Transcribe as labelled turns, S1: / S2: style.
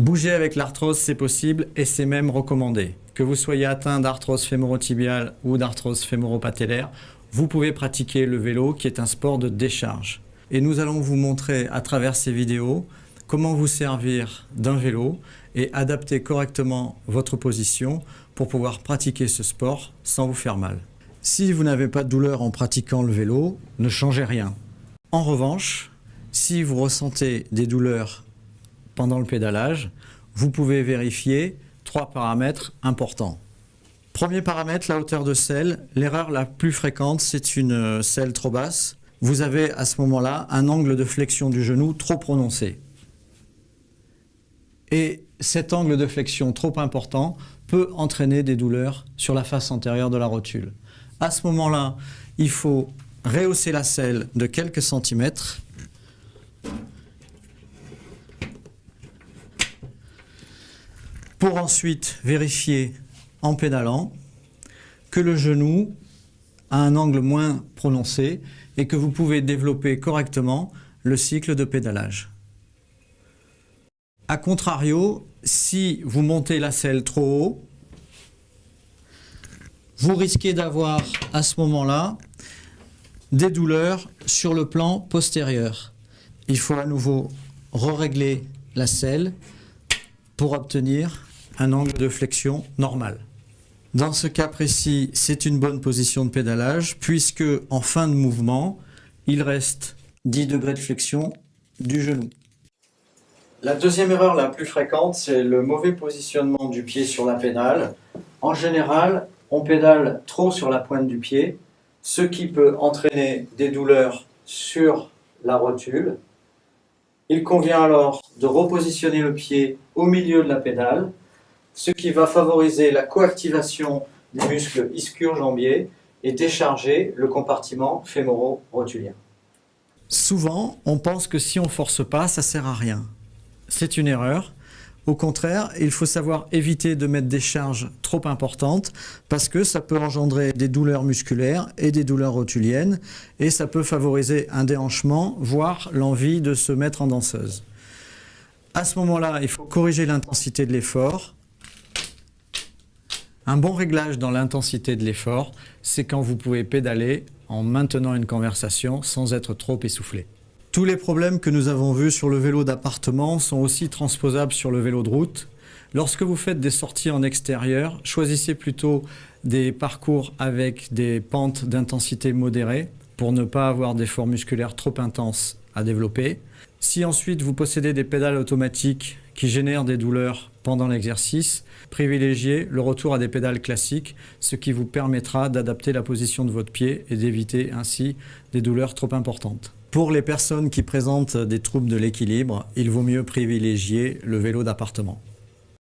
S1: Bouger avec l'arthrose, c'est possible et c'est même recommandé. Que vous soyez atteint d'arthrose fémoro-tibiale ou d'arthrose fémoro-patellaire, vous pouvez pratiquer le vélo qui est un sport de décharge. Et nous allons vous montrer à travers ces vidéos comment vous servir d'un vélo et adapter correctement votre position pour pouvoir pratiquer ce sport sans vous faire mal. Si vous n'avez pas de douleur en pratiquant le vélo, ne changez rien. En revanche, si vous ressentez des douleurs pendant le pédalage, vous pouvez vérifier 3 paramètres importants. Premier paramètre, la hauteur de selle. L'erreur la plus fréquente, c'est une selle trop basse. Vous avez à ce moment-là un angle de flexion du genou trop prononcé. Et cet angle de flexion trop important peut entraîner des douleurs sur la face antérieure de la rotule. À ce moment-là, il faut rehausser la selle de quelques centimètres pour ensuite vérifier en pédalant que le genou a un angle moins prononcé et que vous pouvez développer correctement le cycle de pédalage. A contrario, si vous montez la selle trop haut, vous risquez d'avoir à ce moment-là des douleurs sur le plan postérieur. Il faut à nouveau régler la selle pour obtenir un angle de flexion normal. Dans ce cas précis, c'est une bonne position de pédalage puisque en fin de mouvement, il reste 10 degrés de flexion du genou. La deuxième erreur la plus fréquente, c'est le mauvais positionnement du pied sur la pédale. En général, on pédale trop sur la pointe du pied, ce qui peut entraîner des douleurs sur la rotule. Il convient alors de repositionner le pied au milieu de la pédale, ce qui va favoriser la coactivation des muscles ischio-jambiers et décharger le compartiment fémoro-rotulien. Souvent, on pense que si on ne force pas, ça ne sert à rien. C'est une erreur. Au contraire, il faut savoir éviter de mettre des charges trop importantes parce que ça peut engendrer des douleurs musculaires et des douleurs rotuliennes et ça peut favoriser un déhanchement, voire l'envie de se mettre en danseuse. À ce moment-là, il faut corriger l'intensité de l'effort. Un bon réglage dans l'intensité de l'effort, c'est quand vous pouvez pédaler en maintenant une conversation sans être trop essoufflé. Tous les problèmes que nous avons vus sur le vélo d'appartement sont aussi transposables sur le vélo de route. Lorsque vous faites des sorties en extérieur, choisissez plutôt des parcours avec des pentes d'intensité modérée pour ne pas avoir d'efforts musculaires trop intenses à développer. Si ensuite vous possédez des pédales automatiques qui génèrent des douleurs pendant l'exercice, privilégiez le retour à des pédales classiques, ce qui vous permettra d'adapter la position de votre pied et d'éviter ainsi des douleurs trop importantes. Pour les personnes qui présentent des troubles de l'équilibre, il vaut mieux privilégier le vélo d'appartement.